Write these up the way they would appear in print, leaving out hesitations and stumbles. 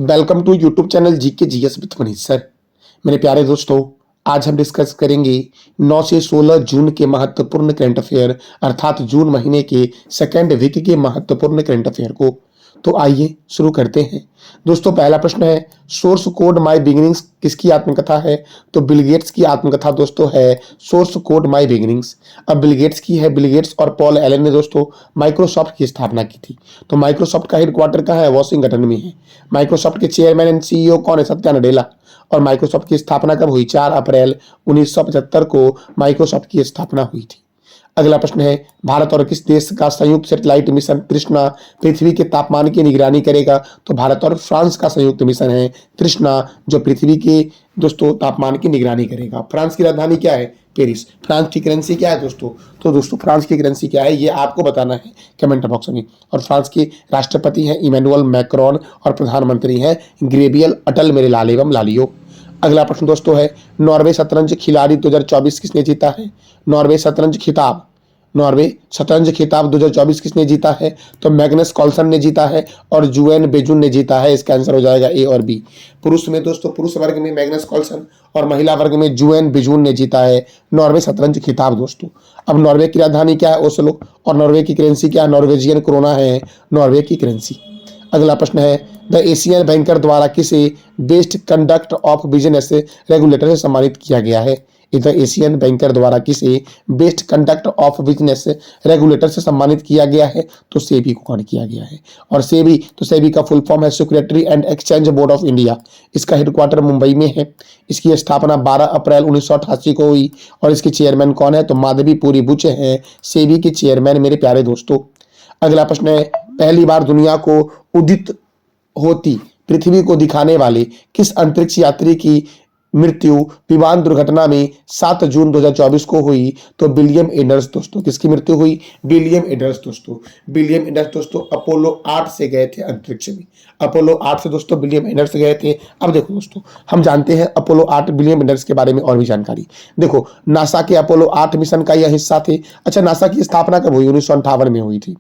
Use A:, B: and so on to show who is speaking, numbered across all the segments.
A: Welcome to YouTube channel GK GS with Manish sir. मेरे प्यारे दोस्तों, आज हम डिस्कस करेंगे 9 से 16 जून के महत्वपूर्ण करंट अफेयर अर्थात जून महीने के सेकेंड वीक के महत्वपूर्ण करंट अफेयर को। तो आइए शुरू करते हैं। दोस्तों, पहला प्रश्न है, सोर्स कोड माय बिगिनिंग्स किसकी आत्मकथा है? तो बिल गेट्स की आत्मकथा दोस्तों है सोर्स कोड माय बिगिनिंग्स। अब बिल गेट्स की है, बिल गेट्स और पॉल एलन ने दोस्तों माइक्रोसॉफ्ट की स्थापना की थी। तो माइक्रोसॉफ्ट का हेडक्वार्टर कहाँ है? वॉशिंगटन में है। माइक्रोसॉफ्ट के चेयरमैन एंड सीईओ कौन है? सत्या नडेला। और माइक्रोसॉफ्ट की स्थापना कब हुई? 4 अप्रैल 1975 को माइक्रोसॉफ्ट की स्थापना हुई थी। अगला प्रश्न है, भारत और किस देश का संयुक्त सैटेलाइट मिशन तृष्णा पृथ्वी के तापमान की निगरानी करेगा? तो भारत और फ्रांस का संयुक्त मिशन है तृष्णा, जो पृथ्वी के दोस्तों तापमान की निगरानी करेगा। फ्रांस की राजधानी क्या है? पेरिस। फ्रांस की करेंसी क्या है दोस्तों? तो दोस्तों फ्रांस की करेंसी क्या है ये आपको बताना है कमेंट बॉक्स में। और फ्रांस के राष्ट्रपति हैं इमैनुअल मैक्रोन और प्रधानमंत्री हैं ग्रेबियल अटल मेरे लाल एवं लालियो। अगला प्रश्न दोस्तों है, नॉर्वे शतरंज खिलाड़ी 2024 किसने जीता है? नॉर्वे शतरंज खिताब 2024 किसने जीता है? तो मैग्नस कार्लसन ने जीता है और जुएन बेजुन ने जीता है। इसका आंसर हो जाएगा ए और बी। पुरुष में दोस्तों, पुरुष वर्ग में मैग्नस कार्लसन और महिला वर्ग में जुएन बेजुन ने जीता है नॉर्वे शतरंज खिताब दोस्तों। अब नॉर्वे की राजधानी क्या है? ओस्लो। और नॉर्वे की करेंसी क्या है? नॉर्वेजियन क्रोना है नॉर्वे की करेंसी। अगला प्रश्न है, द एशियन बैंकर द्वारा किसे best conduct of business regulator से सम्मानित किया गया है? द एशियन बैंकर द्वारा किसे best conduct of business regulator से सम्मानित किया गया है? तो सेबी को कौन किया गया है? और सेबी का फुल फॉर्म है security and exchange board of India. इसका हेडक्वार्टर मुंबई में है। इसकी स्थापना 12 अप्रैल 1988 को हुई। और इसके चेयरमैन कौन है? तो माधवी पुरी बुच हैं सेबी के चेयरमैन मेरे प्यारे दोस्तों। अगला प्रश्न है, पहली बार दुनिया को उदित होती पृथ्वी को दिखाने वाले किस अंतरिक्ष यात्री की मृत्यु विमान दुर्घटना में 7 जून 2024 को हुई? तो विलियम एडर्स दोस्तों। किसकी मृत्यु हुई? विलियम एडर्स दोस्तों। विलियम एडर्स दोस्तों अपोलो 8 से गए थे अंतरिक्ष में। अपोलो 8 से दोस्तों विलियम एडर्स गए थे। अब देखो दोस्तों, हम जानते हैं अपोलो 8 विलियम एडर्स के बारे में और भी जानकारी। देखो, नासा के अपोलो 8 मिशन का यह हिस्सा थे। अच्छा, नासा की स्थापना कब हुई? 1958 में हुई थी।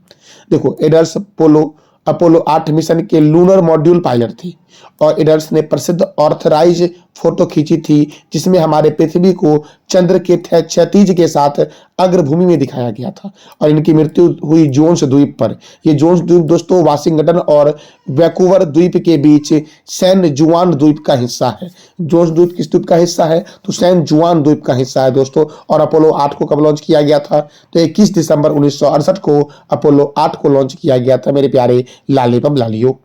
A: देखो, एडर्स अपोलो 8 मिशन के लूनर मॉड्यूल पायलट थी। और एडर्स ने प्रसिद्ध ऑर्थराइज फोटो खींची थी जिसमें हमारे पृथ्वी को चंद्र के क्षैतिज के साथ अग्रभूमि में दिखाया गया था। और इनकी मृत्यु हुई जोन्स द्वीप पर। ये जोन्स द्वीप दोस्तों वाशिंगटन और वैंकूवर द्वीप के बीच सैन जुआन द्वीप का हिस्सा है। जोन्स द्वीप किस द्वीप का हिस्सा है? तो सैन जुआन द्वीप का हिस्सा है दोस्तों। और अपोलो 8 को कब लॉन्च किया गया था? तो 21 दिसंबर 1968 को अपोलो 8 को लॉन्च किया गया था मेरे प्यारे लाल एवं लालियो।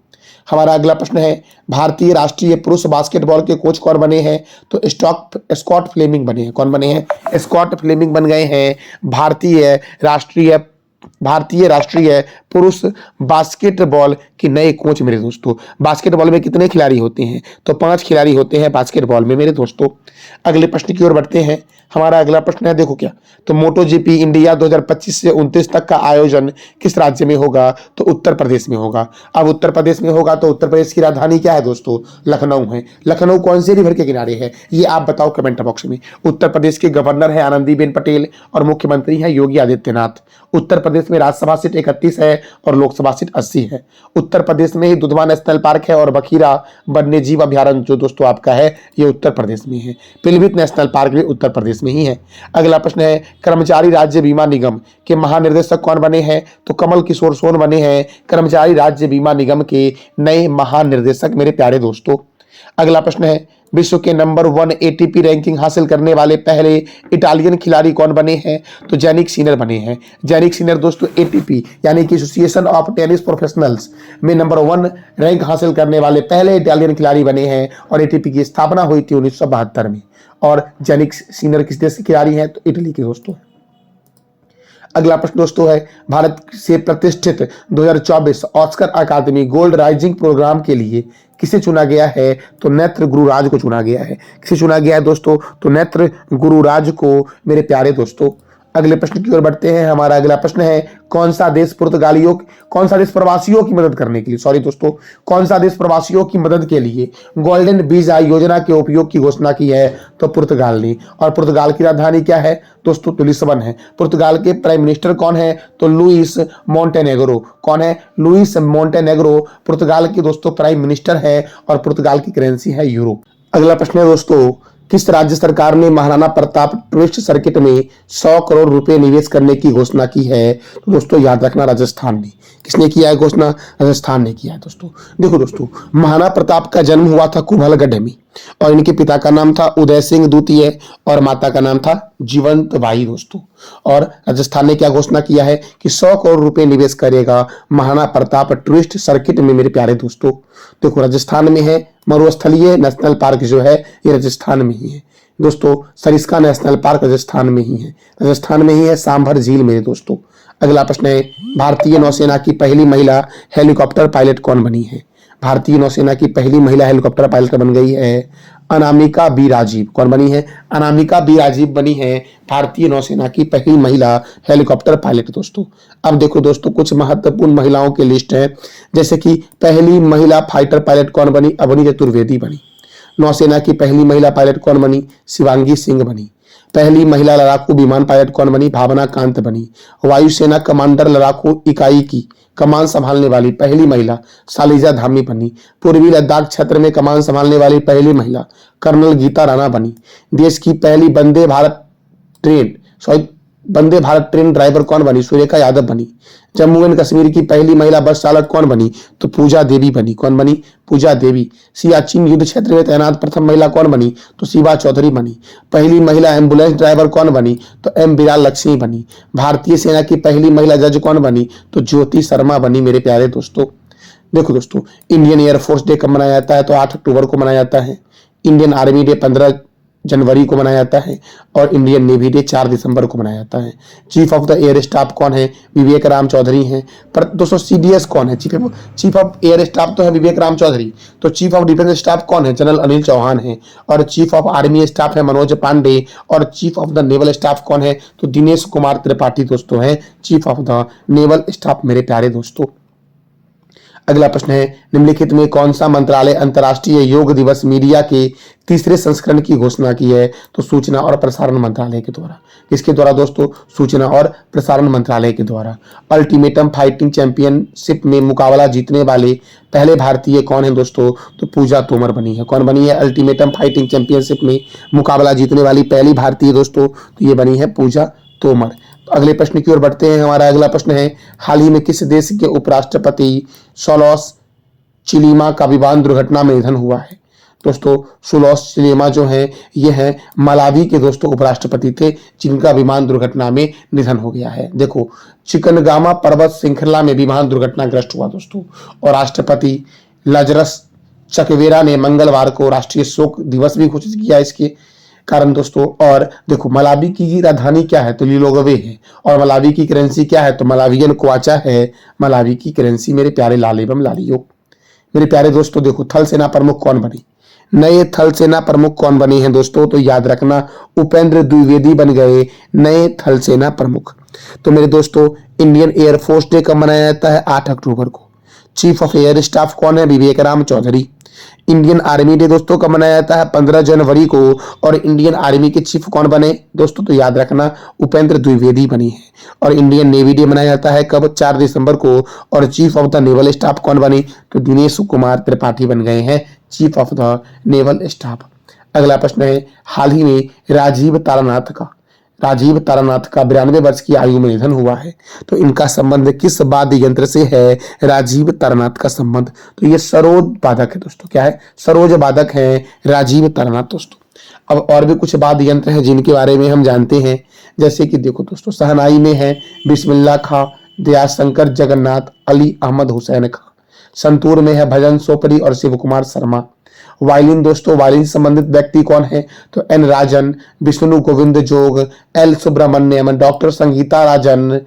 A: हमारा अगला प्रश्न है, भारतीय राष्ट्रीय पुरुष बास्केटबॉल के कोच कौन बने हैं? तो स्कॉट फ्लेमिंग बने हैं। कौन बने हैं? स्कॉट फ्लेमिंग बन गए हैं भारतीय राष्ट्रीय पुरुष बास्केटबॉल के नए कोच मेरे दोस्तों। बास्केटबॉल में कितने खिलाड़ी होते हैं? तो 5 खिलाड़ी होते हैं बास्केटबॉल में मेरे दोस्तों। अगले प्रश्न की ओर बढ़ते हैं। हमारा अगला प्रश्न है, देखो क्या, तो मोटो जीपी इंडिया 2025 से 29 तक का आयोजन किस राज्य में होगा? तो उत्तर प्रदेश में होगा। अब उत्तर प्रदेश में होगा तो उत्तर प्रदेश की राजधानी क्या है दोस्तों? लखनऊ है। लखनऊ कौन से रिवर के किनारे है ये आप बताओ कमेंट बॉक्स में। उत्तर प्रदेश के गवर्नर है आनंदीबेन पटेल और मुख्यमंत्री है योगी आदित्यनाथ। उत्तर प्रदेश में राज्यसभा सीट 31 है और लोकसभा सीट 80 है। उत्तर प्रदेश में ही दुधवा नेशनल पार्क है और बखीरा वन्यजीव अभ्यारण्य जो दोस्तों आपका है ये उत्तर प्रदेश में है। पिलभित नेशनल पार्क भी उत्तर प्रदेश में ही है। अगला प्रश्न है, कर्मचारी राज्य बीमा निगम के महानिर्देशक कौन बने हैं? तो कमल किशोर सोन बने हैं कर्मचारी राज्य बीमा निगम के नए महानिर्देशक मेरे प्यारे दोस्तों। अगला प्रश्न है, विश्व के नंबर 1 एटीपी रैंकिंग हासिल करने वाले पहले इटालियन खिलाड़ी कौन बने हैं? तो जैनिक सिनर बने हैं। जैनिक सिनर दोस्तों एटीपी यानी कि एसोसिएशन ऑफ टेनिस प्रोफेशनल्स में नंबर 1 रैंक हासिल करने वाले पहले इटालियन खिलाड़ी बने हैं। और एटीपी की स्थापना हुई थी 1972 में। और जैनिक सिनर किस देश के खिलाड़ी हैं? तो इटली के दोस्तों। अगला प्रश्न दोस्तों है, भारत से प्रतिष्ठित 2024 ऑस्कर अकादमी गोल्ड राइजिंग प्रोग्राम के लिए किसे चुना गया है? तो नेत्र गुरुराज को चुना गया है। किसे चुना गया है दोस्तों? तो नेत्र गुरुराज को मेरे प्यारे दोस्तों। अगले प्रश्न की ओर बढ़ते हैं। हमारा अगला प्रश्न है, कौन सा देश प्रवासियों की मदद करने के लिए, सॉरी दोस्तों, कौन सा देश प्रवासियों की मदद के लिए गोल्डन वीजा योजना के उपयोग की घोषणा की है? तो पुर्तगाल ने। और पुर्तगाल की राजधानी क्या है दोस्तों? तो लिस्बन है। पुर्तगाल के प्राइम मिनिस्टर कौन है? तो लुइस मोंटेनेग्रो। कौन है? लुइस मोंटेनेग्रो पुर्तगाल के दोस्तों प्राइम मिनिस्टर है और पुर्तगाल की करेंसी है यूरो। अगला प्रश्न है दोस्तों, किस राज्य सरकार ने महाराणा प्रताप टूरिस्ट सर्किट में 100 करोड़ रुपए निवेश करने की घोषणा की है? तो दोस्तों याद रखना, राजस्थान ने। किसने किया है घोषणा? राजस्थान ने किया है दोस्तों। देखो दोस्तों, महाराणा प्रताप का जन्म हुआ था कुंभलगढ़ में और इनके पिता का नाम था उदय सिंह द्वितीय और माता का नाम था जीवंत बाई दोस्तों। और राजस्थान ने क्या घोषणा किया है कि 100 करोड़ रुपए निवेश करेगा महाराणा प्रताप टूरिस्ट सर्किट में मेरे प्यारे दोस्तों। देखो राजस्थान में है, मरुस्थलीय नेशनल पार्क जो है ये राजस्थान में ही है दोस्तों। सरिस्का नेशनल पार्क राजस्थान में ही है, सांभर झील मेरे दोस्तों। अगला प्रश्न है, भारतीय नौसेना की पहली महिला हेलीकॉप्टर पायलट कौन बनी है? भारतीय नौसेना की पहली महिला हेलीकॉप्टर पायलट बन गई है अनामिका बी राजीव। कौन बनी है? अनामिका बी राजीव बनी है भारतीय नौसेना की पहली महिला हेलीकॉप्टर पायलट दोस्तों। अब देखो दोस्तों, कुछ महत्वपूर्ण महिलाओं की लिस्ट है, जैसे कि पहली महिला फाइटर पायलट कौन बनी? अवनी चतुर्वेदी बनी। नौसेना की पहली महिला पायलट कौन बनी? शिवांगी सिंह बनी। पहली महिला लड़ाकू विमान पायलट कौन बनी? भावना कांत बनी। वायुसेना कमांडर लड़ाकू इकाई की कमान संभालने वाली पहली महिला शालिजा धामी बनी। पूर्वी लद्दाख क्षेत्र में कमान संभालने वाली पहली महिला कर्नल गीता राणा बनी। देश की पहली वंदे भारत ट्रेन ड्राइवर कौन बनी? सुरेखा यादव बनी। जम्मू एंड कश्मीर की पहली महिला बस चालक कौन बनी? तो पूजा देवी बनी। कौन बनी? पूजा देवी। सियाचिन युद्ध क्षेत्र में तैनात प्रथम महिला कौन बनी? तो शिवा चौधरी बनी। पहली महिला एम्बुलेंस ड्राइवर कौन बनी? तो एम बिराल लक्ष्मी बनी। भारतीय सेना की पहली महिला जज कौन बनी? तो ज्योति शर्मा बनी मेरे प्यारे दोस्तों। देखो दोस्तों, इंडियन एयरफोर्स डे कब मनाया जाता है? तो 8 अक्टूबर को मनाया जाता है। इंडियन आर्मी डे 15 जनवरी को मनाया जाता है और इंडियन नेवी डे 4 दिसंबर को मनाया जाता है। Chief of the air staff कौन है? विवेक राम चौधरी हैं। पर दोस्तों सीडीएस कौन है? चीफ ऑफ एयर स्टाफ तो है विवेक राम चौधरी। तो चीफ ऑफ डिफेंस स्टाफ कौन है? जनरल अनिल चौहान है। और चीफ ऑफ आर्मी स्टाफ है मनोज पांडे। और chief of the naval staff कौन है? तो दिनेश कुमार त्रिपाठी दोस्तों है chief of the naval staff मेरे प्यारे दोस्तों। अगला प्रश्न है, निम्नलिखित में कौन सा मंत्रालय अंतर्राष्ट्रीय योग दिवस मीडिया के तीसरे संस्करण की घोषणा की है? तो सूचना और प्रसारण मंत्रालय के द्वारा। किसके द्वारा दोस्तों? सूचना और प्रसारण मंत्रालय के द्वारा। अल्टीमेटम फाइटिंग चैंपियनशिप में मुकाबला जीतने वाले पहले भारतीय कौन है दोस्तों? तो पूजा तोमर बनी है। कौन बनी है? अल्टीमेटम फाइटिंग चैंपियनशिप में मुकाबला जीतने वाली पहली भारतीय दोस्तों तो ये बनी है पूजा तोमर। तो अगले प्रश्न की ओर बढ़ते हैं। हमारा अगला प्रश्न है, हाल ही में किस देश के उपराष्ट्रपति सोलॉस चिलीमा का विमान दुर्घटना में निधन हुआ है? दोस्तों सोलॉस चिलीमा जो है ये है मलावी के दोस्तों उपराष्ट्रपति थे जिनका विमान दुर्घटना में निधन हो गया है। देखो चिकनगामा पर्वत श्रृंखला में विमान दुर्घटनाग्रस्त हुआ दोस्तों और राष्ट्रपति लाजरस चकवेरा ने मंगलवार को राष्ट्रीय शोक दिवस भी घोषित किया इसके कारण दोस्तों। और देखो मलावी की राजधानी क्या है? तो लिलोंगवे है। और मलावी की करेंसी क्या है? तो मलावियन क्वाचा है मलावी की करेंसी मेरे प्यारे लाल एवं लालियो। मेरे प्यारे दोस्तों देखो थल सेना प्रमुख कौन बनी? नए थल सेना प्रमुख कौन बने हैं दोस्तों? तो याद रखना उपेंद्र द्विवेदी बन गए नए थल सेना प्रमुख। तो मेरे दोस्तों इंडियन एयरफोर्स डे कब मनाया जाता है? 8 अक्टूबर को। चीफ ऑफ एयर स्टाफ कौन है? Vivek Ram Chaudhary. Indian Army Day दोस्तों कब मनाया जाता है? 15 जनवरी को। और इंडियन आर्मी के चीफ कौन बने दोस्तों? तो याद रखना उपेंद्र द्विवेदी बनी है। और इंडियन नेवी डे मनाया जाता है कब? 4 दिसंबर को। और chief of the naval staff कौन बनी? तो दिनेश कुमार त्रिपाठी बन गए हैं chief of the naval staff. अगला प्रश्न है, हाल ही में राजीव तारानाथ का 92 वर्ष की आयु में निधन हुआ है। तो इनका संबंध किस वाद्य यंत्र से है? राजीव तारानाथ का संबंध तो ये सरोज वादक है दोस्तों। क्या है? सरोज वादक है राजीव तारानाथ दोस्तों। अब और भी कुछ वाद्य यंत्र हैं जिनके बारे में हम जानते हैं, जैसे कि देखो दोस्तों शहनाई में है बिस्मिल्लाह खां, दयाशंकर जगन्नाथ, अली अहमद हुसैन खां। संतूर में है भजन सोपरी और शिव कुमार शर्मा। वायलिन दोस्तों, वायलिन से संबंधित व्यक्ति कौन है? तो एन राजन, विष्णु गोविंद जोग, एल सुब्रमण्यम, डॉक्टर संगीता राजन,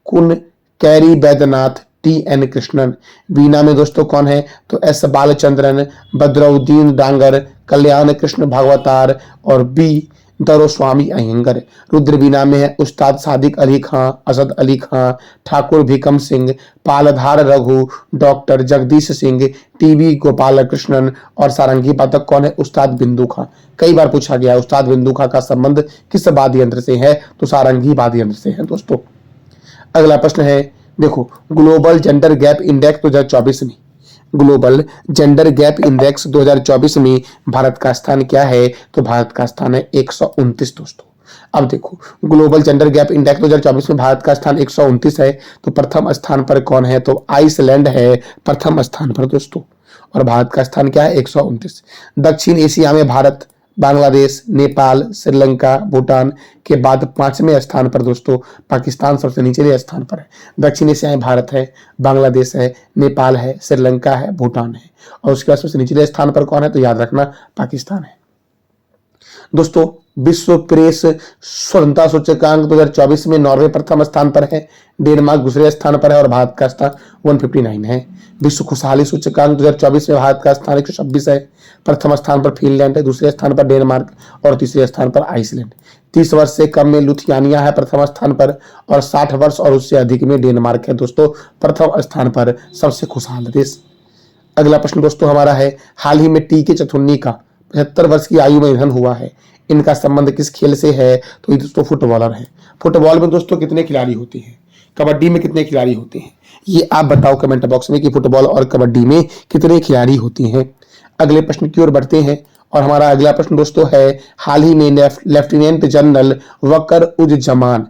A: कुन कैरी बैद्यनाथ, टी एन कृष्णन। वीणा में दोस्तों कौन है? तो एस बालचंद्रन, बद्रुद्दीन डांगर, कल्याण कृष्ण भागवतार और बी दरोस्वामी अयंगर। रुद्रवीणा में है उस्ताद सादिक अली खां, असद अली खां, ठाकुर भीकम सिंह, पालधार रघु, डॉक्टर जगदीश सिंह, टीवी गोपालकृष्णन। और सारंगी वादक कौन है? उस्ताद बिंदु खां। कई बार पूछा गया उस्ताद बिंदु खां का संबंध किस वाद्य यंत्र से है? तो सारंगी वाद्य यंत्र से है दोस्तों। अगला प्रश्न है, देखो ग्लोबल जेंडर गैप इंडेक्स 2024 में, ग्लोबल जेंडर गैप इंडेक्स 2024 में भारत का स्थान क्या है? तो भारत का स्थान है 129 दोस्तों। अब देखो ग्लोबल जेंडर गैप इंडेक्स 2024 में भारत का स्थान 129 है। तो प्रथम स्थान पर कौन है? तो आइसलैंड है प्रथम स्थान पर दोस्तों। और भारत का स्थान क्या है? 129। दक्षिण एशिया में भारत, बांग्लादेश, नेपाल, श्रीलंका, भूटान के बाद 5वें स्थान पर दोस्तों पाकिस्तान सबसे निचले स्थान पर है। दक्षिण एशिया में भारत है, बांग्लादेश है, नेपाल है, श्रीलंका है, भूटान है। और उसके बाद सबसे निचले स्थान पर कौन है? तो याद रखना पाकिस्तान है दोस्तों। विश्व प्रेस स्वतंत्रता सूचकांक 2024 में नॉर्वे प्रथम स्थान पर है, डेनमार्क दूसरे स्थान पर है और भारत का स्थान 159 है। विश्व खुशहाली सूचकांक 2024 में भारत का स्थान 126 है, प्रथम स्थान पर फिनलैंड है, दूसरे स्थान पर डेनमार्क और तीसरे स्थान पर आइसलैंड। 30 वर्ष से कम में लुथियानिया है प्रथम स्थान पर और 60 वर्ष और उससे अधिक में डेनमार्क है दोस्तों प्रथम स्थान पर सबसे खुशहाल देश। अगला प्रश्न दोस्तों हमारा है, हाल ही में टी के चतुर्नी का 75 वर्ष की आयु में निधन हुआ है, इनका संबंध किस खेल से है? तो ये दोस्तों फुटबॉलर है। फुटबॉल में दोस्तों कितने खिलाड़ी होते हैं? कबड्डी में कितने खिलाड़ी होते हैं? ये आप बताओ कमेंट बॉक्स में कि फुटबॉल और कबड्डी में कितने खिलाड़ी होते हैं। अगले प्रश्न की ओर बढ़ते हैं और हमारा अगला प्रश्न दोस्तों है, हाल ही में लेफ्टिनेंट जनरल वकर उज जमान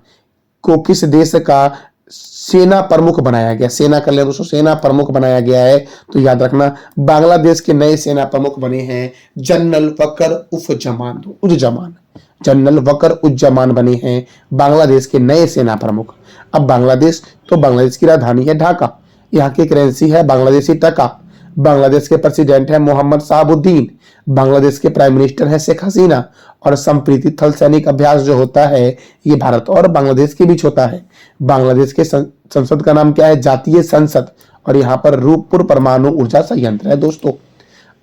A: को किस देश का सेना प्रमुख बनाया गया? सेना कर लिया दोस्तों, सेना प्रमुख बनाया गया है। तो याद रखना बांग्लादेश के नए सेना प्रमुख बने हैं जनरल वकर उफ जमान, उज जमान। जनरल वकर उज जमान बने हैं बांग्लादेश के नए सेना प्रमुख। अब बांग्लादेश, तो बांग्लादेश की राजधानी है ढाका, यहाँ की करेंसी है बांग्लादेशी टका, बांग्लादेश के प्रेसिडेंट है मोहम्मद शाहबुद्दीन, बांग्लादेश के प्राइम मिनिस्टर है शेख हसीना। और संप्रीति थल सैनिक अभ्यास जो होता है ये भारत और बांग्लादेश के बीच होता है। बांग्लादेश के संसद का नाम क्या है? जातीय संसद। और यहाँ पर रूपपुर परमाणु ऊर्जा संयंत्र है दोस्तों।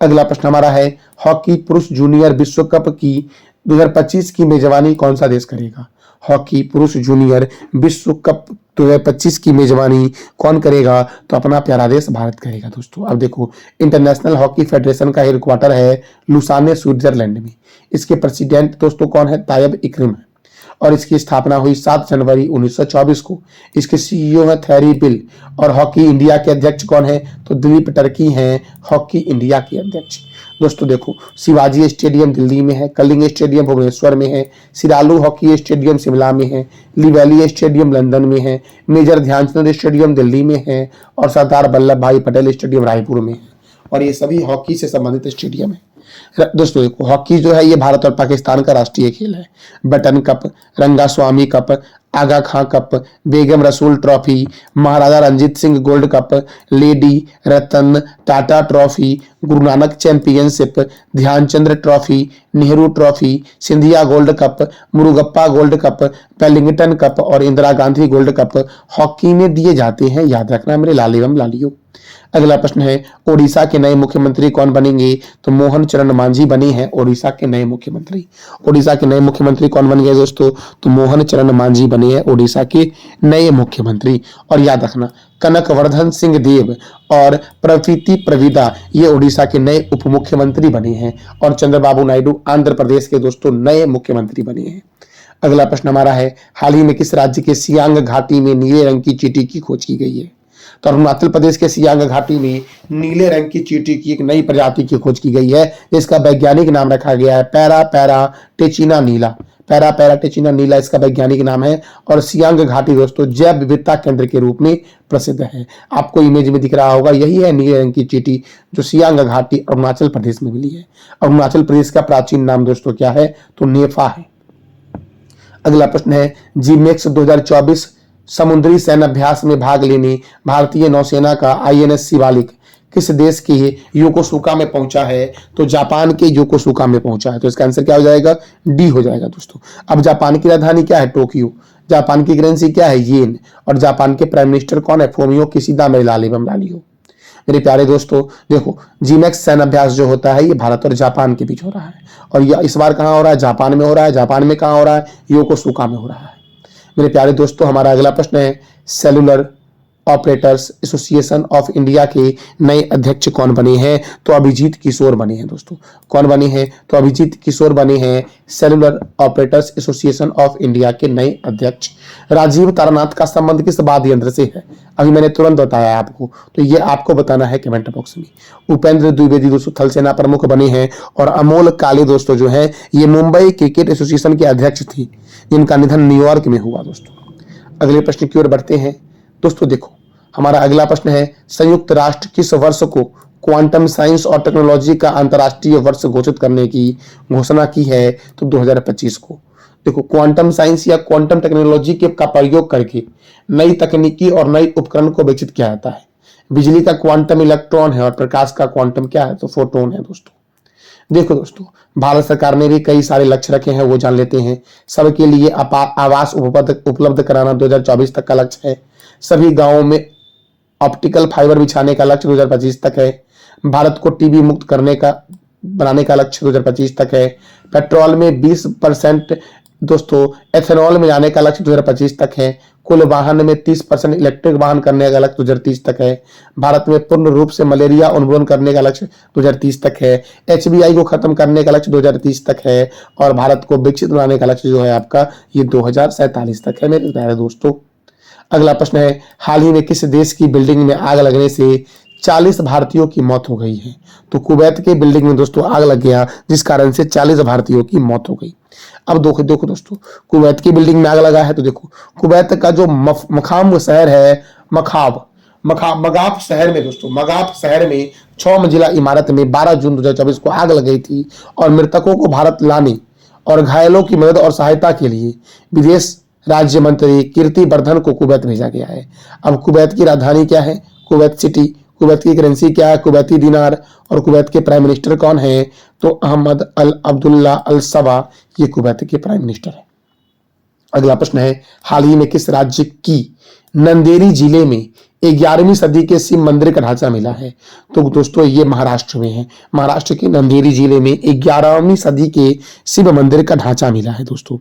A: अगला प्रश्न हमारा है, हॉकी पुरुष जूनियर विश्व कप की 2025 की मेजबानी कौन सा देश करेगा? हॉकी पुरुष जूनियर विश्व कप 2025 की मेजबानी कौन करेगा? तो अपना प्यारा देश भारत करेगा दोस्तों। अब देखो इंटरनेशनल हॉकी फेडरेशन का हेडक्वार्टर है लुसाने स्विट्जरलैंड में। इसके प्रेसिडेंट दोस्तों कौन है? तायब इकरिम है और इसकी स्थापना हुई 7 जनवरी 1924 को। इसके सीईओ है थैरी बिल। और हॉकी इंडिया के अध्यक्ष कौन है? तो दिलीप टर्की हैं हॉकी इंडिया के अध्यक्ष। दोस्तों देखो शिवाजी स्टेडियम दिल्ली में है, कलिंग स्टेडियम भुवनेश्वर में है, सिरालू हॉकी स्टेडियम शिमला में है, लिवैली स्टेडियम लंदन में है, मेजर ध्यानचंद स्टेडियम दिल्ली में है और सरदार वल्लभ भाई पटेल स्टेडियम रायपुर में है। और ये सभी हॉकी से संबंधित स्टेडियम है। दोस्तों देखो हॉकी जो है ये भारत और पाकिस्तान का राष्ट्रीय खेल है। Beighton cup, Rangaswamy cup, Aga Khan cup, Begum Rasool trophy, Maharaja Ranjit Singh gold cup, lady Ratan Tata trophy, Guru Nanak championship, Dhyanchand trophy, Nehru trophy, Scindia gold cup, Murugappa gold cup, Wellington cup और Indira Gandhi gold cup hockey में दिए जाते हैं। याद रखना मेरे लाल एवं लालियों। अगला प्रश्न है, ओडिशा के नए मुख्यमंत्री कौन बनेंगे? तो मोहन चरण मांझी बने हैं ओडिशा के नए मुख्यमंत्री। ओडिशा के नए मुख्यमंत्री कौन बन गए दोस्तों? तो मोहन चरण मांझी बने हैं ओडिशा के नए मुख्यमंत्री। और याद रखना कनकवर्धन सिंह देव और प्रवीति प्रविदा ये ओडिशा के नए उप मुख्यमंत्री बने हैं। और चंद्रबाबू नायडू आंध्र प्रदेश के दोस्तों नए मुख्यमंत्री बने हैं। अगला प्रश्न हमारा है, हाल ही में किस राज्य के सियांग घाटी में नीले रंग की चींटी की खोज की गई है? तो अरुणाचल प्रदेश के सियांग घाटी में नीले रंग की चींटी की एक नई प्रजाति की खोज की गई है, जिसका वैज्ञानिक नाम रखा गया है पैरा पैरा टेचिना नीला। पैरा पैरा टेचिना नीला इसका वैज्ञानिक नाम है। और सियांग घाटी दोस्तों जैव विविधता केंद्र के रूप में प्रसिद्ध है। आपको इमेज में दिख रहा होगा यही है नीले रंग की चींटी जो सियांग घाटी अरुणाचल प्रदेश में मिली है। अरुणाचल प्रदेश का प्राचीन नाम दोस्तों क्या है? तो नेफा है। अगला प्रश्न है, जीमेक्स 2024 समुद्री सैन्य अभ्यास में भाग लेने भारतीय नौसेना का आईएनएस शिवालिक किस देश के योकोसुका में पहुंचा है? तो जापान के योकोसुका में पहुंचा है। तो इसका आंसर क्या हो जाएगा? डी हो जाएगा दोस्तों। अब जापान की राजधानी क्या है? टोक्यो। जापान की करेंसी क्या है? येन। और जापान के प्राइम मिनिस्टर कौन है? Fumio Kishida. मेरे लाल एवं लालियो। मेरे प्यारे दोस्तों देखो, जीमैक्स सैन्य अभ्यास जो होता है ये भारत और जापान के बीच हो रहा है, और यह इस बार कहाँ हो रहा है? जापान में हो रहा है। जापान में कहाँ हो रहा है? योकोसुका में हो रहा है। मेरे प्यारे दोस्तों हमारा अगला प्रश्न है, cellular operators association of India के नए अध्यक्ष कौन बने हैं? तो अभिजीत किशोर बने हैं दोस्तों। कौन बने हैं? तो अभिजीत किशोर बने हैं cellular operators association of India के नए अध्यक्ष। राजीव तारानाथ का संबंध किस वाद्य यंत्र से है? अभी मैंने तुरंत बताया आपको, तो ये आपको बताना है कमेंट बॉक्स में। उपेंद्र द्विवेदी दोस्तों थल सेना प्रमुख बने हैं, और अमोल काले दोस्तों जो है ये मुंबई क्रिकेट एसोसिएशन के अध्यक्ष थी, जिनका निधन न्यूयॉर्क में हुआ दोस्तों। अगले प्रश्न की ओर बढ़ते हैं दोस्तों। देखो हमारा अगला प्रश्न है, संयुक्त राष्ट्र किस वर्ष को क्वांटम साइंस और टेक्नोलॉजी का अंतर्राष्ट्रीय वर्ष घोषित करने की घोषणा की है? तो 2025 को। देखो क्वांटम साइंस या क्वांटम टेक्नोलॉजी के का प्रयोग करके नई तकनीकी और नई उपकरण को विकसित किया जाता है। बिजली का क्वांटम इलेक्ट्रॉन है और प्रकाश का क्वांटम क्या है? तो फोटोन है दोस्तों। देखो दोस्तों, भारत सरकार ने भी कई सारे लक्ष्य रखे हैं, वो जान लेते हैं। सबके लिए आवास उपलब्ध कराना 2024 तक का लक्ष्य है। सभी गांवों में ऑप्टिकल फाइबर बिछाने का लक्ष्य 2025 तक है। भारत को टीबी मुक्त बनाने का लक्ष्य 2025 तक है। पेट्रोल में 20% दोस्तों एथेनॉल में जाने का लक्ष्य 2025 तक है। कुल वाहन में 30% इलेक्ट्रिक वाहन करने का लक्ष्य 2030 तक है। भारत में पूर्ण रूप से मलेरिया उन्मूलन करने का लक्ष्य 2030 तक है। एचबीआई को खत्म करने का लक्ष्य 2030 तक है, और भारत को विकसित बनाने का लक्ष्य जो है आपका ये 2047 तक है मेरे प्यारे दोस्तों। अगला प्रश्न है, हाल ही में किस देश की बिल्डिंग में आग लगने से 40 भारतीयों की मौत हो गई है? तो कुवैत के बिल्डिंग में दोस्तों आग लग गया, जिस कारण से 40 भारतीयों की मौत हो गई। अब देखो दोस्तों, कुवैत की बिल्डिंग में आग लगा है, तो देखो कुवैत का जो मखाम शहर है, मगाफ शहर में दोस्तों, मगाफ शहर में 6 मंजिला इमारत में 12 जून 2024 को आग लग गई थी, और मृतकों को भारत लाने और घायलों की मदद और सहायता के लिए विदेश राज्य मंत्री कीर्ति वर्धन को कुवैत भेजा गया है। अब कुवैत की राजधानी क्या है? Kuwait city. कुवैत की करेंसी क्या है? कुवैती दिनार। और कुवैत के प्राइम मिनिस्टर कौन है? तो अहमद अल अब्दुल्ला अल सबा, ये कुवैत के प्राइम मिनिस्टर है। अगला प्रश्न है, हाल ही में किस राज्य की नंदेरी जिले में 11वीं सदी के शिव मंदिर का ढांचा मिला है? तो दोस्तों ये महाराष्ट्र में है। महाराष्ट्र के नंदेरी जिले में 11वीं सदी के शिव मंदिर का ढांचा मिला है दोस्तों।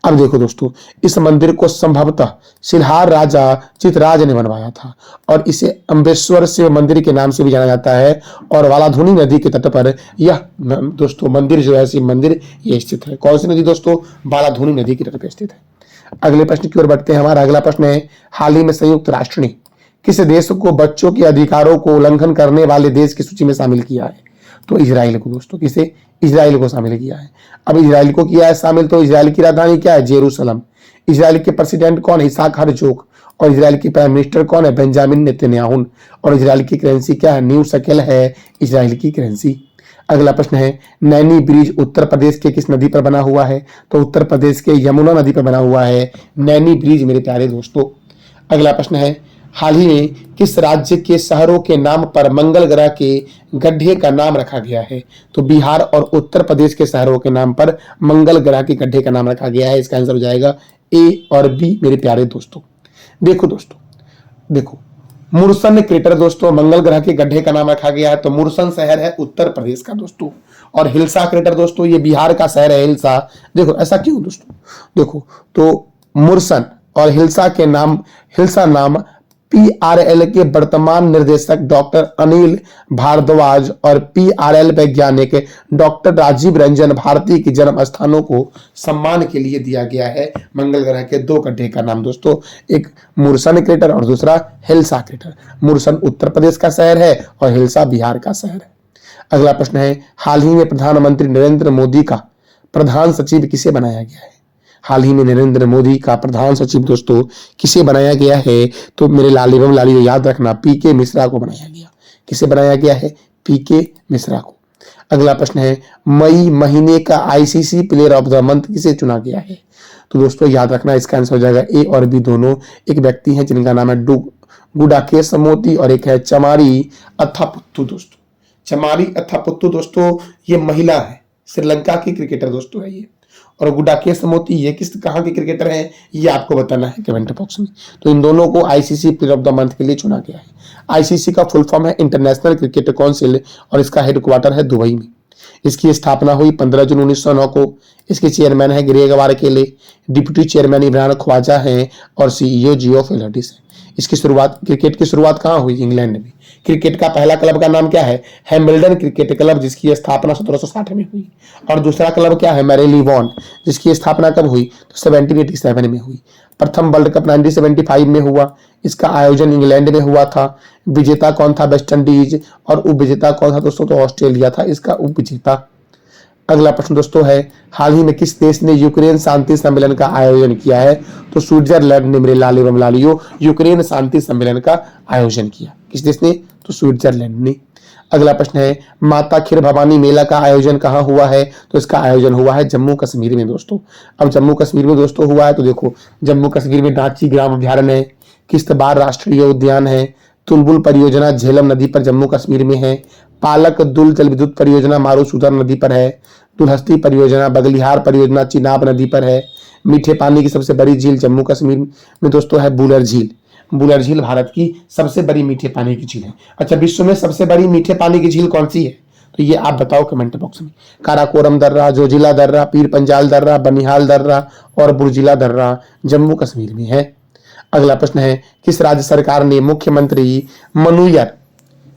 A: अब देखो दोस्तों, इस मंदिर को संभवतः सिलहार राजा चितराज ने बनवाया था, और इसे अम्बेश्वर शिव मंदिर के नाम से भी जाना जाता है, और वालाधुनी नदी के तट पर यह दोस्तों मंदिर जो है शिव मंदिर ये स्थित है। कौन सी नदी दोस्तों? वालाधुनी नदी के तट पर स्थित है। अगले प्रश्न की ओर बढ़ते हैं। हमारा अगला प्रश्न है, हाल ही में संयुक्त राष्ट्र ने किस देश को बच्चों के अधिकारों को उल्लंघन करने वाले देश की सूची में शामिल किया है? तो इजराइल को दोस्तों। किसे? इजराइल को शामिल किया है। अब इजराइल को किया है शामिल, तो इजराइल की राजधानी क्या है? जेरूसलम। इजराइल के प्रेसिडेंट कौन है? Isaac Herzog. और इजराइल की प्राइम मिनिस्टर कौन है? Benjamin Netanyahu. और इजराइल की करेंसी क्या है? न्यू शेकेल है इजराइल की करेंसी। अगला प्रश्न है, नैनी ब्रिज उत्तर प्रदेश के किस नदी पर बना हुआ है? तो उत्तर प्रदेश के यमुना नदी पर बना हुआ है नैनी ब्रिज मेरे प्यारे दोस्तों। अगला प्रश्न है, हाल ही में किस राज्य के शहरों के नाम पर मंगल ग्रह के गड्ढे का नाम रखा गया है? तो बिहार और उत्तर प्रदेश के शहरों के नाम पर मंगल ग्रह के गड्ढे का नाम रखा गया है। इसका आंसर हो जाएगा ए और बी मेरे प्यारे दोस्तों। देखो दोस्तों, देखो मुरसन क्रेटर दोस्तों मंगल ग्रह के गड्ढे का नाम रखा गया है, तो मुरसन शहर है उत्तर प्रदेश का दोस्तों। और हिल्सा क्रेटर दोस्तों ये बिहार का शहर है हिल्सा। देखो ऐसा क्यों दोस्तों? देखो तो मुरसन और हिल्सा नाम PRL के वर्तमान निर्देशक डॉक्टर अनिल भारद्वाज और PRL वैज्ञानिक डॉक्टर राजीव रंजन भारती के जन्म स्थानों को सम्मान के लिए दिया गया है। मंगल ग्रह के 2 गड्ढे का नाम दोस्तों, एक मुरसन क्रेटर और दूसरा हिल्सा क्रेटर। मुरसन उत्तर प्रदेश का शहर है और हिल्सा बिहार का शहर है। अगला प्रश्न है, हाल ही में प्रधानमंत्री नरेंद्र मोदी का प्रधान सचिव किसे बनाया गया है? हाल ही में नरेंद्र मोदी का प्रधान सचिव दोस्तों किसे बनाया गया है? तो मेरे लाली याद रखना, PK मिश्रा को बनाया गया। किसे बनाया गया है? PK मिश्रा को। अगला प्रश्न है, मई महीने का ICC player of the month किसे चुना गया है? तो दोस्तों याद रखना इसका आंसर हो जाएगा ए और बी दोनों। एक व्यक्ति है जिनका नाम है गुडाकेश मोती और एक है चमारी अथापुत्तु दोस्तों। चमारी अथापुत्तु दोस्तों ये महिला है, श्रीलंका की क्रिकेटर दोस्तों है ये। और गुडाकेश मोती ये कहाँ के क्रिकेटर हैं ये आपको बताना है कमेंट बॉक्स में। तो इन दोनों को ICC player of the month के लिए चुना गया है। आईसीसी का फुल फॉर्म है इंटरनेशनल क्रिकेट काउंसिल और इसका हेडक्वार्टर है दुबई में। इसकी स्थापना हुई 15 जून 1909 को। इसके चेयरमैन है Greg Barclay, deputy chairman Imran Khawaja हैं और सीईओ जियो फेलिक्स है। इसकी शुरुआत, क्रिकेट की शुरुआत कहाँ हुई? इंग्लैंड में। क्रिकेट का पहला क्लब का नाम क्या है? हैम्बल्डन क्रिकेट क्लब, जिसकी स्थापना 1760 में हुई। और दूसरा क्लब क्या है? मैरीलीबॉन, जिसकी स्थापना कब हुई? तो 1787 में हुई। प्रथम वर्ल्ड कप 1975 में हुआ। इसका आयोजन इंग्लैंड में हुआ था। विजेता कौन था? West Indies. और उपविजेता कौन था दोस्तों? तो ऑस्ट्रेलिया था इसका उपविजेता। अगला प्रश्न दोस्तों है, हाल ही में किस देश ने यूक्रेन शांति सम्मेलन का आयोजन किया है? तो स्विट्जरलैंड ने मेरे लाल एवं लालियो यूक्रेन शांति सम्मेलन का आयोजन किया। किस देश ने? तो स्विट्जरलैंड ने। अगला प्रश्न है, माता खीर भवानी मेला का आयोजन कहाँ हुआ है? तो इसका आयोजन हुआ है जम्मू कश्मीर में दोस्तों। अब जम्मू कश्मीर में दोस्तों हुआ है तो देखो, जम्मू कश्मीर में डांची ग्राम अभ्यारण्य है, किश्तवाड़ राष्ट्रीय उद्यान है, तुलबुल परियोजना झेलम नदी पर जम्मू कश्मीर में है, पालक दुल जल विद्युत परियोजना मारूसुदर नदी पर है, दुलहस्ती परियोजना बगलिहार परियोजना चिनाब नदी पर है, मीठे पानी की सबसे बड़ी झील जम्मू कश्मीर में दोस्तों है बुलर झील। बुलर झील भारत की सबसे बड़ी मीठे पानी की झील है। अच्छा, विश्व में सबसे बड़ी मीठे पानी की झील कौन सी है? तो ये आप बताओ कमेंट बॉक्स में। काराकोरम दर्रा, जोजिला दर्रा, पीर पंजाल दर्रा, बनिहाल दर्रा और बुर्जिला दर्रा जम्मू कश्मीर में है। अगला प्रश्न है, किस राज्य सरकार ने मुख्यमंत्री मनुयर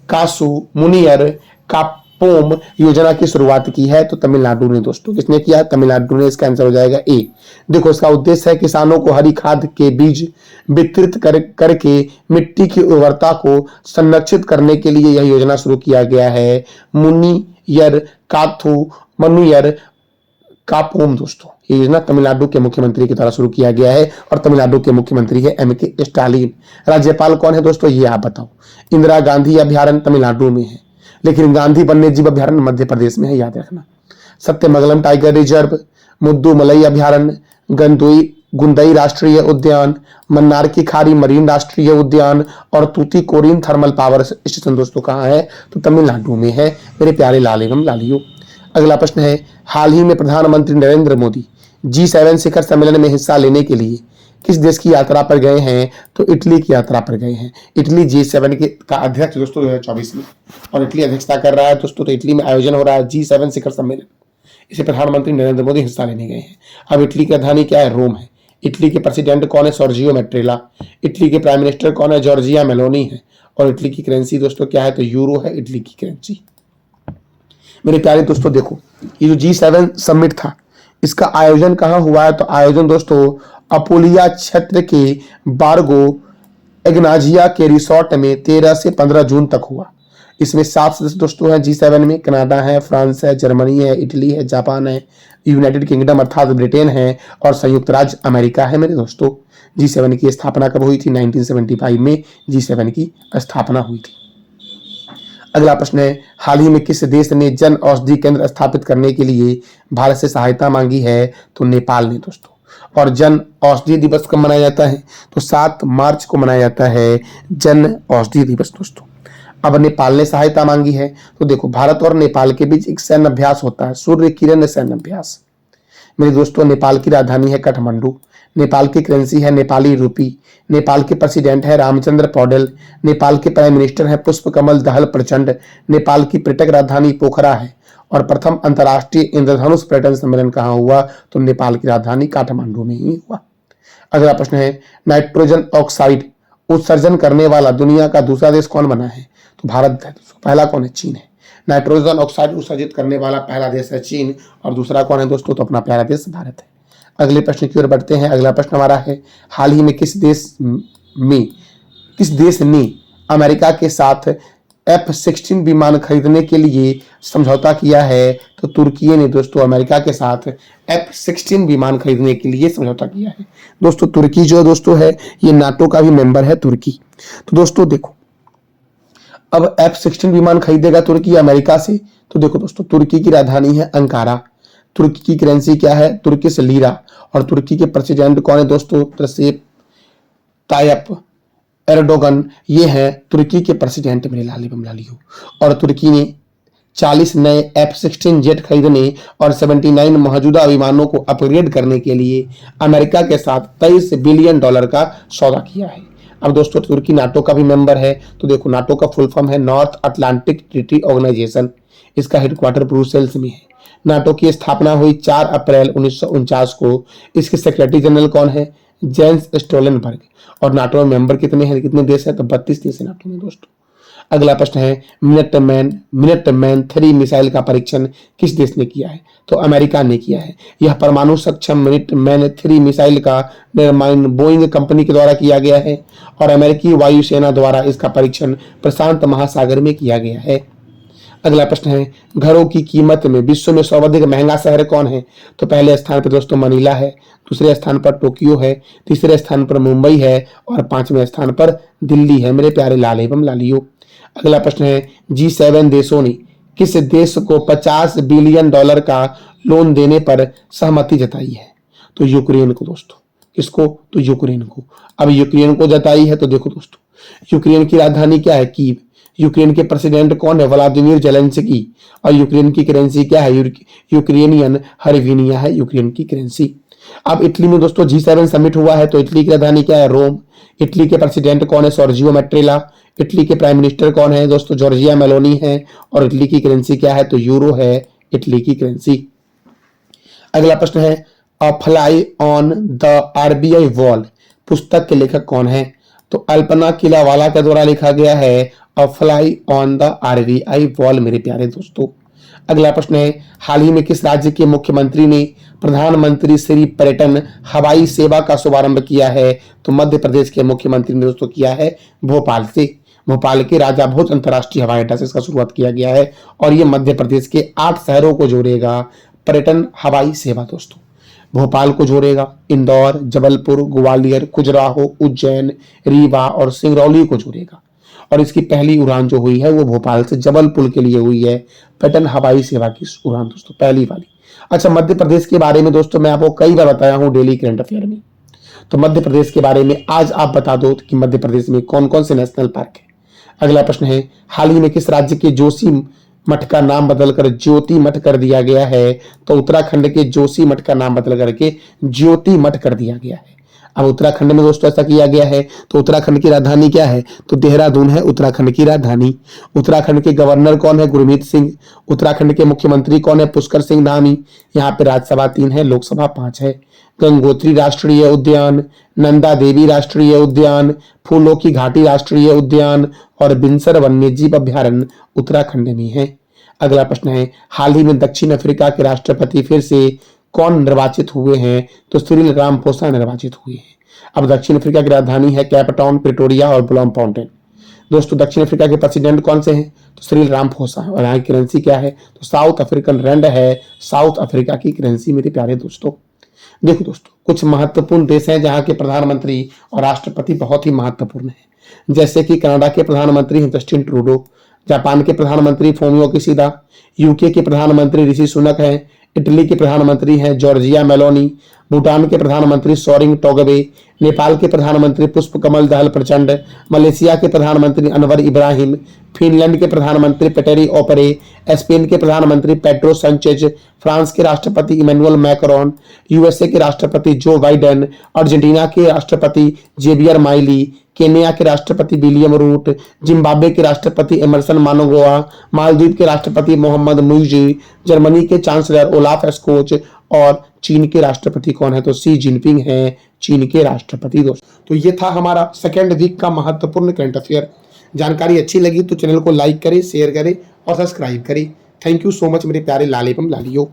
A: कासु मुनियर कापोम योजना की शुरुआत की है? तो तमिलनाडु ने दोस्तों। किसने किया? तमिलनाडु ने। इसका आंसर हो जाएगा ए। देखो, इसका उद्देश्य है किसानों को हरी खाद के बीज वितरित करके मिट्टी की उर्वरता को संरक्षित करने के लिए यह योजना शुरू किया गया है। मुनियर काथू मनुयर कापोम दोस्तों, ये योजना तमिलनाडु के मुख्यमंत्री की द्वारा शुरू किया गया है और तमिलनाडु के मुख्यमंत्री है एम.के. स्टालिन। राज्यपाल कौन है दोस्तों? ये आप बताओ। इंदिरा गांधी अभ्यारण्य तमिलनाडु में है, लेकिन गांधी वन्य जीव अभ्यारण्य मध्य प्रदेश में है, याद रखना। सत्यमंगलम टाइगर रिजर्व, मुद्दुमलई अभ्यारण्य, गुंदई राष्ट्रीय उद्यान, मन्नार की खाड़ी मरीन राष्ट्रीय उद्यान और तूतीकोरिन थर्मल पावर स्टेशन दोस्तों कहाँ है? तो तमिलनाडु में है मेरे प्यारे लाल एवं लालियों। अगला प्रश्न है, हाल ही में प्रधानमंत्री नरेंद्र मोदी G7 शिखर सम्मेलन में हिस्सा लेने के लिए किस देश की यात्रा पर गए हैं? तो इटली की यात्रा पर गए हैं। इटली G7 का अध्यक्ष दोस्तों 2024 में, और इटली अध्यक्षता कर रहा है दोस्तों। तो इटली में आयोजन हो रहा है G7 शिखर सम्मेलन, इसे प्रधानमंत्री नरेंद्र मोदी हिस्सा लेने गए हैं। अब इटली की राजधानी क्या है? रोम है। इटली के प्रेसिडेंट कौन है? सर्जियो मैट्रेला। इटली के प्राइम मिनिस्टर कौन है? जॉर्जिया मेलोनी है। और इटली की करेंसी दोस्तों क्या है? तो यूरो है इटली की करेंसी। मेरे प्यारे दोस्तों देखो, ये जो G7 समिट था इसका आयोजन कहाँ हुआ है? तो आयोजन दोस्तों अपोलिया क्षेत्र के बारगो एग्नाजिया के रिसोर्ट में 13 से 15 जून तक हुआ। इसमें 7 सदस्य दोस्तों हैं G7 में। कनाडा है, फ्रांस है, जर्मनी है, इटली है, जापान है, यूनाइटेड किंगडम अर्थात ब्रिटेन है और संयुक्त राज्य अमेरिका है मेरे दोस्तों। G7 की स्थापना कब हुई थी? 1975 में G7 की स्थापना हुई थी। अगला प्रश्न है, हाल ही में किस देश ने जन औषधि केंद्र स्थापित करने के लिए भारत से सहायता मांगी है? तो नेपाल ने दोस्तों। और जन औषधि दिवस कब मनाया जाता है? तो 7 मार्च को मनाया जाता है जन औषधि दिवस दोस्तों। अब नेपाल ने सहायता मांगी है तो देखो, भारत और नेपाल के बीच एक सैन्य अभ्यास होता है, सूर्य किरण सैन्य अभ्यास। मेरे दोस्तों, नेपाल की राजधानी है काठमांडू। नेपाल की करेंसी है नेपाली रूपी। नेपाल के प्रेसिडेंट है रामचंद्र पौडेल। नेपाल के प्राइम मिनिस्टर है पुष्पकमल दहल प्रचंड। नेपाल की पर्यटक राजधानी पोखरा है। और प्रथम अंतर्राष्ट्रीय इंद्रधनुष पर्यटन सम्मेलन कहाँ हुआ? तो नेपाल की राजधानी काठमांडू में ही हुआ। अगला प्रश्न है, नाइट्रोजन ऑक्साइड उत्सर्जन करने वाला दुनिया का दूसरा देश कौन बना है? तो भारत है। पहला कौन है? चीन है। नाइट्रोजन ऑक्साइड उत्सर्जित करने वाला पहला देश है चीन, और दूसरा कौन है दोस्तों? तो अपना प्यारा देश भारत है। अगले प्रश्न की ओर बढ़ते हैं। अगला प्रश्न हमारा है, हाल ही में किस देश ने अमेरिका के साथ F-16 विमान खरीदने के लिए समझौता किया है? तो तुर्की ने दोस्तों अमेरिका के साथ F-16 विमान खरीदने के लिए समझौता किया है। दोस्तों तुर्की जो दोस्तों है ये नाटो का भी मेंबर है तुर्की। तो दोस्तों देखो, अब F-16 विमान खरीदेगा तुर्की अमेरिका से। तो देखो दोस्तों, तुर्की की राजधानी है अंकारा। तुर्की की करेंसी क्या है? Turkish lira. और तुर्की के प्रेसिडेंट कौन है दोस्तों? Recep Tayyip Erdogan. ये है तुर्की के प्रेसिडेंट मेरे लाल एवं लालियों। और तुर्की ने 40 नए F-16 जेट खरीदने और 79 मौजूदा विमानों को अपग्रेड करने के लिए अमेरिका के साथ $23 बिलियन का सौदा किया है। अब दोस्तों तुर्की नाटो का भी मेंबर है, तो देखो नाटो का फुल फॉर्म है नॉर्थ अटलांटिक ट्रीटी ऑर्गेनाइजेशन। इसका हेडक्वार्टर ब्रुसेल्स में है। नाटो की स्थापना हुई 4 अप्रैल 1949 को। इसके सेक्रेटरी जनरल कौन है? Gents Stoltenberg. और नाटो में मेंबर कितने हैं, कितने देश हैं? तो 32 देश है नाटो में दोस्तों। अगला प्रश्न है मिनटमैन 3 मिसाइल का परीक्षण किस देश ने किया है? तो अमेरिका ने किया है। यह परमाणु सक्षम मिनटमैन 3 मिसाइल का निर्माण बोइंग कंपनी के द्वारा किया गया है और अमेरिकी वायुसेना द्वारा इसका परीक्षण प्रशांत महासागर में किया गया है। अगला प्रश्न है घरों की कीमत में विश्व में सर्वाधिक महंगा शहर कौन है? तो पहले स्थान पर दोस्तों मनीला है, दूसरे स्थान पर टोक्यो है, तीसरे स्थान पर मुंबई है और 5वें स्थान पर दिल्ली है मेरे प्यारे लाल एवं लालियों। अगला प्रश्न है G7 देशों ने किस देश को $50 बिलियन का लोन देने पर सहमति जताई है? तो यूक्रेन को दोस्तों। किसको? तो यूक्रेन को। अब यूक्रेन को जताई है तो देखो दोस्तों यूक्रेन की राजधानी क्या है? कीव। यूक्रेन के प्रेसिडेंट कौन है? Vladimir Zelensky. और यूक्रेन की करेंसी क्या है? यूक्रेनियन हरविनिया है यूक्रेन की करेंसी। अब इटली में दोस्तों G7 समिट हुआ है, तो इटली की राजधानी क्या है? रोम। इटली के प्रेसिडेंट कौन है? सर्जियो मैट्रेला। इटली के प्राइम मिनिस्टर कौन है दोस्तों? जॉर्जिया मेलोनी है। और इटली की करेंसी क्या है? तो यूरो है इटली की करेंसी। अगला प्रश्न है अ fly on the RBI wall पुस्तक के लेखक कौन है? तो अल्पना किलावाला के द्वारा लिखा गया है अ fly on the RBI wall मेरे प्यारे दोस्तों। अगला प्रश्न है हाल ही में किस राज्य के मुख्यमंत्री ने प्रधानमंत्री श्री पर्यटन हवाई सेवा का शुभारंभ किया है? तो मध्य प्रदेश के मुख्यमंत्री ने दोस्तों किया है भोपाल से। भोपाल के राजा भोज अंतर्राष्ट्रीय हवाई अड्डा से इसका शुरुआत किया गया है और यह मध्य प्रदेश के 8 शहरों को जोड़ेगा। पर्यटन हवाई सेवा दोस्तों भोपाल को जोड़ेगा, इंदौर, जबलपुर, ग्वालियर, खजुराहो, उज्जैन, रीवा और सिंगरौली को जोड़ेगा। और इसकी पहली उड़ान जो हुई है वो भोपाल से जबलपुर के लिए हुई है। पर्यटन हवाई सेवा की उड़ान दोस्तों पहली वाली। अच्छा मध्य प्रदेश के बारे में दोस्तों मैं आपको कई बार बताया हूं डेली करंट अफेयर में, तो मध्य प्रदेश के बारे में आज आप बता दो कि मध्य प्रदेश में कौन कौन से नेशनल पार्क है। अगला प्रश्न है हाल ही में किस राज्य के जोशी मठ का नाम बदलकर ज्योति मठ कर दिया गया है? तो उत्तराखंड के जोशी मठ का नाम बदल करके ज्योति मठ कर दिया गया है। अब उत्तराखंड में दोस्तों ऐसा किया गया है, तो उत्तराखंड की राजधानी क्या है? तो देहरादून है उत्तराखंड की राजधानी। उत्तराखंड के गवर्नर कौन है? गुरमीत सिंह। उत्तराखंड के मुख्यमंत्री कौन है? पुष्कर सिंह धामी। यहाँ पे राज्यसभा 3 है, लोकसभा 5 है। गंगोत्री राष्ट्रीय उद्यान, नंदा देवी राष्ट्रीय उद्यान, फूलों की घाटी राष्ट्रीय उद्यान और बिनसर वन्यजीव अभ्यारण्य उत्तराखंड में है। अगला प्रश्न है हाल ही में दक्षिण अफ्रीका के राष्ट्रपति फिर से कौन निर्वाचित हुए हैं? तो सिरिल रामाफोसा निर्वाचित हुए हैं। अब दक्षिण अफ्रीका की राजधानी है कैपटाउन, प्रिटोरिया और ब्लॉमफाउंटेन। दोस्तों दक्षिण अफ्रीका के प्रेसिडेंट कौन से हैं? तो सिरिल रामाफोसा। और यहाँ की करेंसी क्या है? तो साउथ अफ्रीकन रैंड है साउथ अफ्रीका की करेंसी मेरे प्यारे दोस्तों। देखो दोस्तों कुछ महत्वपूर्ण देश हैं जहां के प्रधानमंत्री और राष्ट्रपति बहुत ही महत्वपूर्ण हैं, जैसे कि कनाडा के प्रधानमंत्री हैं जस्टिन ट्रूडो, जापान के प्रधानमंत्री फोमियो किशिदा, यूके के प्रधानमंत्री ऋषि सुनक हैं, इटली के प्रधानमंत्री हैं जॉर्जिया मेलोनी, भूटान के प्रधानमंत्री सोरिंग टोगबे, नेपाल के प्रधानमंत्री पुष्पकमल दहल प्रचंड, मलेशिया के प्रधानमंत्री अनवर इब्राहिम, फिनलैंड के प्रधानमंत्री पेटेरी ओपरे, स्पेन के प्रधानमंत्री पेड्रो संचेज, फ्रांस के राष्ट्रपति इमैनुअल मैक्रोन, यूएसए के राष्ट्रपति जो बाइडेन, अर्जेंटीना के राष्ट्रपति जेवियर माइली, केन्या के राष्ट्रपति विलियम रूट, जिम्बाब्वे के राष्ट्रपति एमरसन मानगोआ, मालदीव के राष्ट्रपति मोहम्मद मुइजी, जर्मनी के चांसलर ओलाफ स्कोच और चीन के राष्ट्रपति कौन है? तो शी जिनपिंग है चीन के राष्ट्रपति दोस्तों। तो ये था हमारा सेकेंड वीक का महत्वपूर्ण करंट अफेयर। जानकारी अच्छी लगी तो चैनल को लाइक करें, शेयर करें और सब्सक्राइब करें। थैंक यू सो मच मेरे प्यारे लाल एवं लालियों।